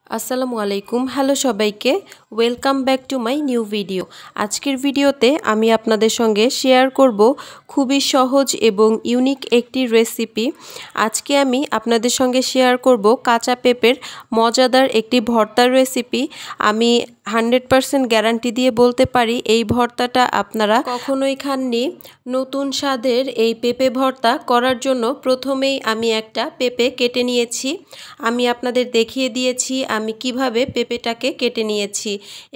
আসসালামু আলাইকুম। হ্যালো সবাইকে, welcome back to my new video. আজকের ভিডিওতে আমি আপনাদের সঙ্গে শেয়ার করব খুবই সহজ এবং ইউনিক একটি রেসিপি। আজকে আমি আপনাদের সঙ্গে শেয়ার করব কাঁচা পেঁপের মজাদার একটি ভর্তার রেসিপি। আমি 100% গ্যারান্টি দিয়ে বলতে পারি এই ভর্তাটা আপনারা কখনোই খাননি। নতুন স্বাদের এই পেঁপে ভর্তা করার জন্য প্রথমেই আমি একটা পেঁপে কেটে নিয়েছি। আমি আপনাদের দেখিয়ে দিয়েছি আমি কিভাবে পেঁপেটাকে কেটে নিয়েছি।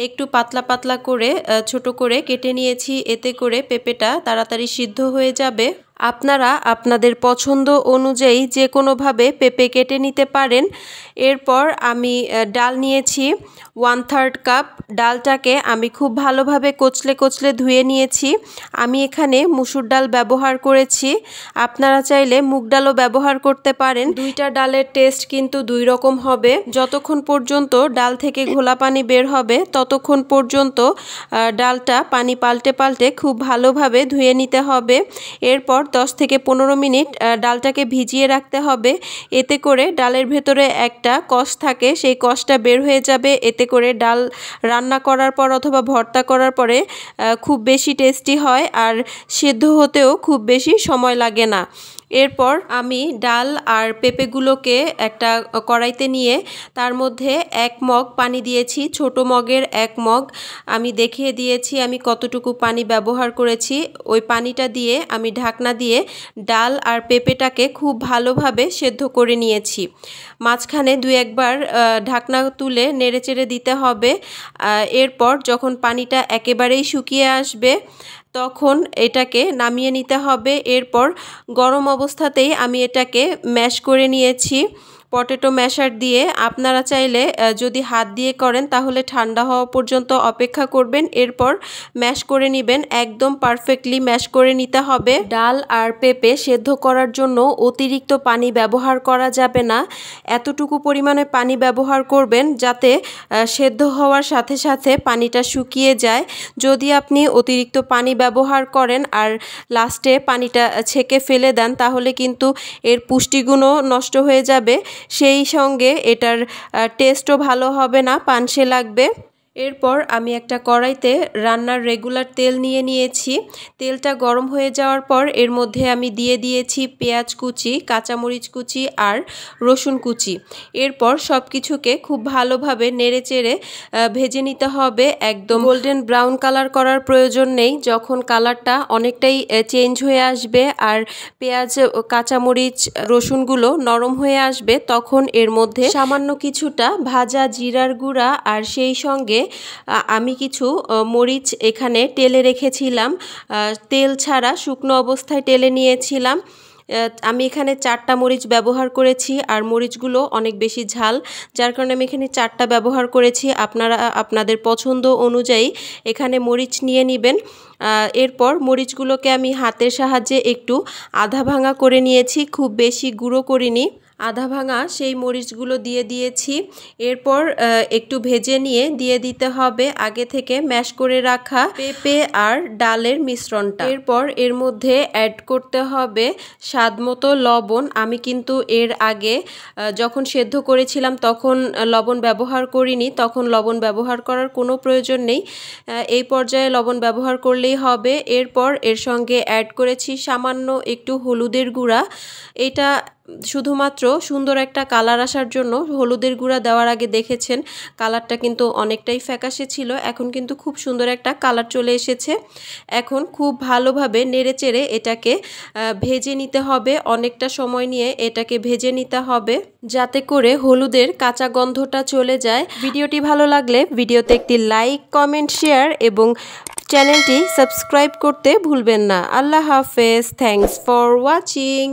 একটু পাতলা পাতলা করে ছোট করে কেটে নিয়েছি, এতে করে পেঁপেটা তাড়াতাড়ি সিদ্ধ হয়ে যাবে। আপনারা আপনাদের পছন্দ অনুযায়ী যে কোনোভাবে পেঁপে কেটে নিতে পারেন। এরপর আমি ডাল নিয়েছি 1/3 কাপ। ডালটাকে আমি খুব ভালোভাবে কচলে কচলে ধুয়ে নিয়েছি। আমি এখানে মুসুর ডাল ব্যবহার করেছি, আপনারা চাইলে মুগ ডালও ব্যবহার করতে পারেন। দুইটা ডালের টেস্ট কিন্তু দুই রকম হবে। যতক্ষণ পর্যন্ত ডাল থেকে ঘোলা পানি বের হবে ততক্ষণ পর্যন্ত ডালটা পানি পাল্টে পাল্টে খুব ভালোভাবে ধুয়ে নিতে হবে। এরপর 10 থেকে 15 মিনিট ডালটাকে ভিজিয়ে রাখতে হবে। এতে করে ডালের ভেতরে একটা কষ থাকে, সেই কষটা বের হয়ে যাবে। এতে করে ডাল রান্না করার পর অথবা ভর্তা করার পরে খুব বেশি টেস্টি হয় আর সেদ্ধ হতেও খুব বেশি সময় লাগে না। এরপর আমি ডাল আর পেঁপেগুলোকে একটা কড়াইতে নিয়ে তার মধ্যে 1 মগ পানি দিয়েছি। ছোট মগের 1 মগ আমি দেখিয়ে দিয়েছি আমি কতটুকু পানি ব্যবহার করেছি। ওই পানিটা দিয়ে আমি ঢাকনা দিয়ে ডাল আর পেঁপেটাকে খুব ভালোভাবে সেদ্ধ করে নিয়েছি। মাঝখানে 2-1 বার ঢাকনা তুলে নেড়েচেড়ে দিতে হবে। এরপর যখন পানিটা একেবারেই শুকিয়ে আসবে তখন এটাকে নামিয়ে নিতে হবে। এরপর গরম অবস্থাতেই আমি এটাকে ম্যাশ করে নিয়েছি পটেটো ম্যাশার দিয়ে। আপনারা চাইলে যদি হাত দিয়ে করেন তাহলে ঠান্ডা হওয়া পর্যন্ত অপেক্ষা করবেন, এরপর ম্যাশ করে নেবেন। একদম পারফেক্টলি ম্যাশ করে নিতে হবে। ডাল আর পেঁপে সেদ্ধ করার জন্য অতিরিক্ত পানি ব্যবহার করা যাবে না। এতটুকু পরিমাণে পানি ব্যবহার করবেন যাতে সেদ্ধ হওয়ার সাথে সাথে পানিটা শুকিয়ে যায়। যদি আপনি অতিরিক্ত পানি ব্যবহার করেন আর লাস্টে পানিটা ছেঁকে ফেলে দেন তাহলে কিন্তু এর পুষ্টিগুণও নষ্ট হয়ে যাবে, সেই সঙ্গে এটার টেস্টও ভালো হবে না, পানসে লাগবে। এরপর আমি একটা কড়াইতে রান্নার রেগুলার তেল নিয়ে নিয়েছি। তেলটা গরম হয়ে যাওয়ার পর এর মধ্যে আমি দিয়ে দিয়েছি পেঁয়াজ কুচি, কাঁচামরিচ কুচি আর রসুন কুচি। এরপর সব কিছুকে খুব ভালোভাবে নেড়েচেড়ে ভেজে নিতে হবে। একদম গোল্ডেন ব্রাউন কালার করার প্রয়োজন নেই। যখন কালারটা অনেকটাই চেঞ্জ হয়ে আসবে আর পেঁয়াজ, কাঁচামরিচ, রসুনগুলো নরম হয়ে আসবে তখন এর মধ্যে সামান্য কিছুটা ভাজা জিরার গুঁড়া আর সেই সঙ্গে আমি কিছু মরিচ এখানে টেলে রেখেছিলাম, তেল ছাড়া শুকনো অবস্থায় টেলে নিয়েছিলাম। আমি এখানে 4টা মরিচ ব্যবহার করেছি আর মরিচগুলো অনেক বেশি ঝাল, যার কারণে আমি এখানে 4টা ব্যবহার করেছি। আপনারা আপনাদের পছন্দ অনুযায়ী এখানে মরিচ নিয়ে নেবেন। এরপর মরিচগুলোকে আমি হাতের সাহায্যে একটু আধা ভাঙা করে নিয়েছি, খুব বেশি গুঁড়ো করিনি। আধা ভাঙা সেই মরিচগুলো দিয়ে দিয়েছি। এরপর একটু ভেজে নিয়ে দিয়ে দিতে হবে আগে থেকে ম্যাশ করে রাখা পেঁপে আর ডালের মিশ্রণটা। এরপর এর মধ্যে অ্যাড করতে হবে স্বাদমতো লবণ। আমি কিন্তু এর আগে যখন সেদ্ধ করেছিলাম তখন লবণ ব্যবহার করিনি, তখন লবণ ব্যবহার করার কোনো প্রয়োজন নেই। এই পর্যায়ে লবণ ব্যবহার করলেই হবে। এরপর এর সঙ্গে অ্যাড করেছি সামান্য একটু হলুদের গুঁড়া। এটা শুধুমাত্র সুন্দর একটা কালার আসার জন্য। হলুদের গুঁড়া দেওয়ার আগে দেখেছেন কালারটা কিন্তু অনেকটাই ফ্যাকাশে ছিল, এখন কিন্তু খুব সুন্দর একটা কালার চলে এসেছে। এখন খুব ভালোভাবে নেড়েচেড়ে এটাকে ভেজে নিতে হবে। অনেকটা সময় নিয়ে এটাকে ভেজে নিতে হবে যাতে করে হলুদের কাঁচা গন্ধটা চলে যায়। ভিডিওটি ভালো লাগলে ভিডিওতে একটি লাইক, কমেন্ট, শেয়ার এবং চ্যানেলটি সাবস্ক্রাইব করতে ভুলবেন না। আল্লাহ হাফেজ। Thanks for watching.